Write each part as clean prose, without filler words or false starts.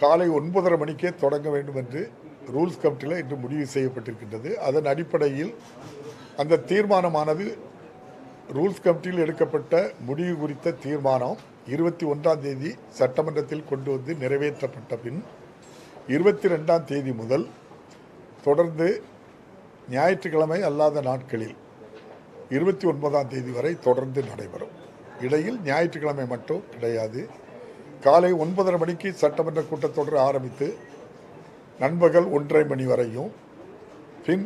காலை 9:30 மணிக்கே தொடங்க வேண்டும் என்று ரூல்ஸ் கமிட்டியில் இன்று முடிவு செய்யப்பட்டிருக்கின்றது. அதன் அடிப்படையில் அந்த தீர்மானமானது ரூல்ஸ் கமிட்டியில் எடுக்கப்பட்ட முடிவு குறித்த தீர்மானம் 21ஆம் தேதி சட்டமன்றத்தில் கொண்டு வந்து நிறைவேற்றப்பட்ட பின் 22ஆம் தேதி முதல் தொடர்ந்து ஞாயிற்றுக்கிழமை அல்லாத நாட்களில் 29ஆம் தேதி வரை தொடர்ந்து நடைபெறும். இடையில் ஞாயிற்றுக்கிழமை மட்டும் கிடையாது. காலை 9:30 மணிக்கு சட்டமன்ற கூட்டத்தொடர் ஆரம்பித்து நண்பகல் 1:30 மணி வரையும், பின்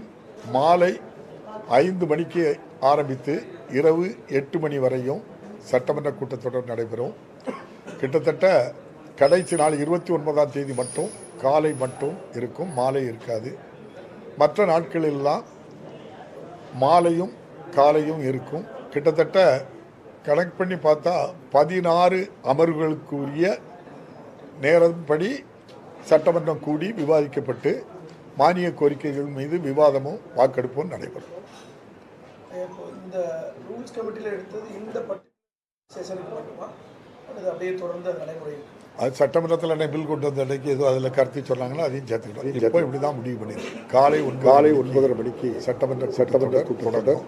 மாலை 5 மணிக்கு ஆரம்பித்து இரவு 8 மணி வரையும் சட்டமன்ற கூட்டத்தொடர் நடைபெறும். கிட்டத்தட்ட கடைசி நாள் 29ஆம் தேதி மட்டும் காலை மட்டும் இருக்கும், மாலை இருக்காது. மற்ற நாட்களெல்லாம் மாலையும் காலையும் இருக்கும். கிட்டத்தட்ட கணக்கு பண்ணி பார்த்தா 16 அமர்வுகளுக்குரிய நேரப்படி சட்டமன்றம் கூடி விவாதிக்கப்பட்டு மானிய கோரிக்கைகள் மீது விவாதமும் வாக்கெடுப்பும் நடைபெறும். இந்த ரூல்ஸ் கமிட்டியில் எடுத்தது இந்த செஷனுக்கு மட்டுமா அல்லது அப்படியே தொடர்ந்து நடைமுறை? அது சட்டமன்றத்தில் என்ன பில் கொண்டு வந்த அன்றைக்கு ஏதோ அதில் கருத்து சொன்னாங்களோ அதையும் சேர்த்துக்கிட்டோம். இப்போ இப்படி தான் முடிவு பண்ணிடுறோம். காலை 9:30 மணிக்கு சட்டமன்ற கூட்டத்தொடர்.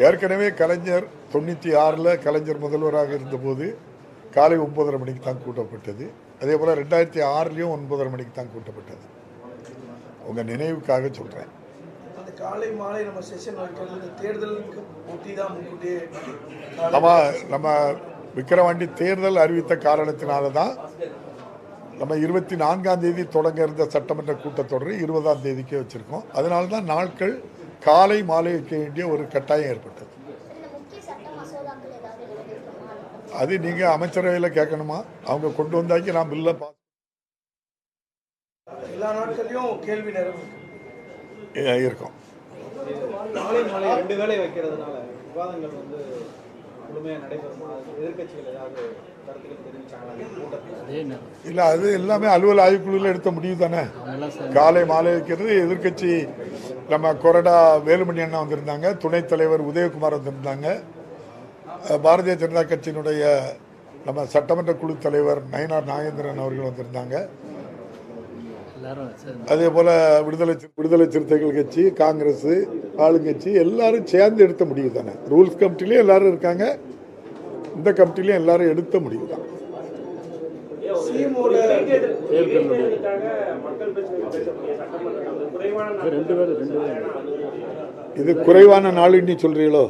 ஏற்கனவே கலைஞர் 96 கலைஞர் முதல்வராக இருந்தபோது காலை 9:30 மணிக்கு தான் கூட்டப்பட்டது. அதே போல் 2006 9:30 மணிக்கு தான் கூட்டப்பட்டது. உங்கள் நினைவுக்காக சொல்கிறேன். அந்த காலை மாலை நம்ம செஷன் வைக்கிறது தேர்தலுக்கு ஒட்டி தான் முன்கூட்டியே நம்ம விக்கிரவாண்டி தேர்தல் அறிவித்த காரணத்தினால தான் நம்ம 24ஆம் தேதி தொடங்க இருந்த சட்டமன்ற கூட்டத்தொடர் 20ஆம் தேதிக்கே வச்சுருக்கோம். அதனால தான் நாட்கள் காலை மாலை வைக்க வேண்டிய ஒரு கட்டாயம் ஏற்பட்டது. அது நீங்கள் அமைச்சரவையில் கேட்கணுமா? அவங்க கொண்டு வந்தாக்கி நான் பில்லை எல்லா நாட்களையும் கேள்வி நேரம் இருக்கும். காலை மாலை 2 வேளை வைக்கிறதுனால விவாதங்கள் இல்லை, அது எல்லாமே அலுவல் ஆய்வுக்குழுவில் எடுத்த முடிவு தானே. காலை மாலை வைக்கிறது எதிர்கட்சி நம்ம கொறடா வேலுமணி அண்ணா வந்திருந்தாங்க, துணைத் தலைவர் உதயகுமார் வந்திருந்தாங்க, பாரதிய ஜனதா கட்சியினுடைய நம்ம சட்டமன்ற குழு தலைவர் நயினார் நாகேந்திரன் அவர்கள் வந்திருந்தாங்க. அதே போல் விடுதலை சிறுத்தைகள் கட்சி, காங்கிரஸ், ஆளுங்கட்சி எல்லாரும் சேர்ந்து எடுத்த முடிவு தானே. ரூல்ஸ் கமிட்டிலையும் எல்லாரும் இருக்காங்க, இந்த கமிட்டிலையும் எல்லாரும் எடுத்த முடிவு தான். இது குறைவான நாள் இன்னி சொல்றீங்களோ?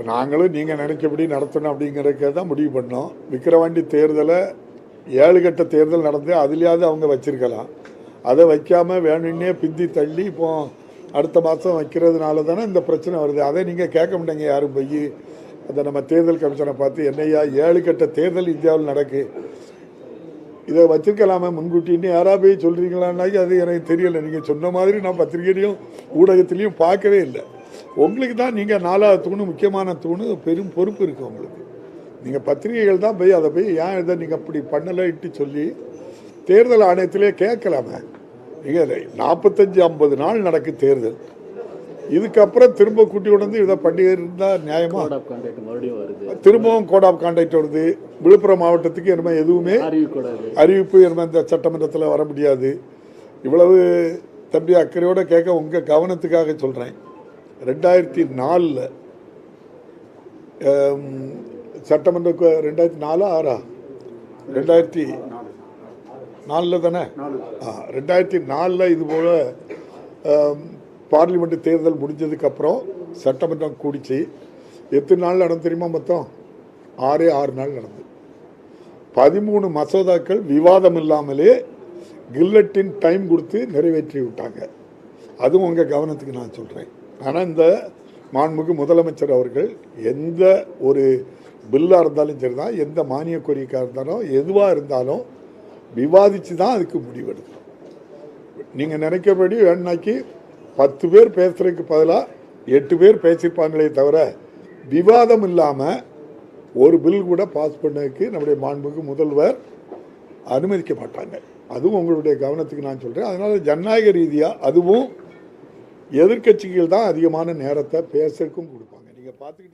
நாங்களும் நீங்கள் நினைக்கபடி நடத்தணும் அப்படிங்கிறதுக்காக தான் முடிவு பண்ணோம். விக்கிரவாண்டி தேர்தலை 7 கட்ட தேர்தல் நடந்து அதுலேயாவது அவங்க வச்சிருக்கலாம். அதை வைக்காமல் வேணும்னே பிந்தி தள்ளி இப்போ அடுத்த மாதம் வைக்கிறதுனால தானே இந்த பிரச்சனை வருது. அதை நீங்கள் கேட்க மாட்டேங்க யாரும் போய். அதை நம்ம தேர்தல் கமிஷனை பார்த்து என்னையா 7 கட்ட தேர்தல் இந்தியாவில் நடக்கு, இதை வச்சிருக்கலாமே முன்கூட்டின்னு யாராவது போய் சொல்கிறீங்களான்னாக்கி அது எனக்கு தெரியலை. நீங்கள் சொன்ன மாதிரி நான் பத்திரிகையிலையும் ஊடகத்திலையும் பார்க்கவே இல்லை. உங்களுக்கு தான் நீங்கள் 4வது தூணு, முக்கியமான தூணு, பெரும் பொறுப்பு இருக்குது உங்களுக்கு. நீங்கள் பத்திரிகைகள் தான் போய் அதை போய் ஏன் இதை நீங்கள் அப்படி பண்ணலைட்டு சொல்லி தேர்தல் ஆணையத்திலே கேட்கலாமே. நீங்கள் 45-50 நாள் நடக்கு தேர்தல், இதுக்கப்புறம் திரும்ப கூட்டி கொண்டு இதை பண்டிகை இருந்தால் நியாயமா? திரும்பவும் கோட் ஆஃப் கான்டாக்ட் வருது. விழுப்புரம் மாவட்டத்துக்கு என்னமே எதுவுமே அறிவிப்பு என்னமே இந்த சட்டமன்றத்தில் வர முடியாது. இவ்வளவு தம்பி அக்கறையோடு கேட்க உங்கள் கவனத்துக்காக சொல்கிறேன். 2004 சட்டமன்ற 2004 2004 தானே. 2004 இதுபோல் பார்லிமெண்ட் தேர்தல் முடிஞ்சதுக்கப்புறம் சட்டமன்றம் கூடிச்சு. எத்தனை நாள் நடந்து தெரியுமா? மொத்தம் 6 நாள் நடந்து 13 மசோதாக்கள் விவாதம் இல்லாமலே கில்லட்டின் டைம் கொடுத்து நிறைவேற்றி விட்டாங்க. அதுவும் உங்கள் கவனத்துக்கு நான் சொல்கிறேன். ஆனால் இந்த மாண்புமிகு முதலமைச்சர் அவர்கள் எந்த ஒரு பில்லாக இருந்தாலும் சரி தான், எந்த மானிய கோரிக்கையாக இருந்தாலும் எதுவாக இருந்தாலும் விவாதித்து தான் அதுக்கு முடிவெடுக்கணும். நீங்கள் நினைக்கிறபடி வேணுனாக்கி 10 பேர் பேசுகிறதுக்கு பதிலாக 8 பேர் பேசியிருப்பாங்களே தவிர விவாதம் இல்லாமல் ஒரு பில் கூட பாஸ் பண்ணதுக்கு நம்முடைய மாண்புமிகு முதல்வர் அனுமதிக்க மாட்டாங்க. அதுவும் உங்களுடைய கவனத்துக்கு நான் சொல்கிறேன். அதனால் ஜனநாயக ரீதியாக அதுவும் எதிர்கட்சிகள் தான் அதிகமான நேரத்தை பேசுறதுக்கும் கொடுப்பாங்க. நீங்கள் பார்த்துக்கிட்டீங்க.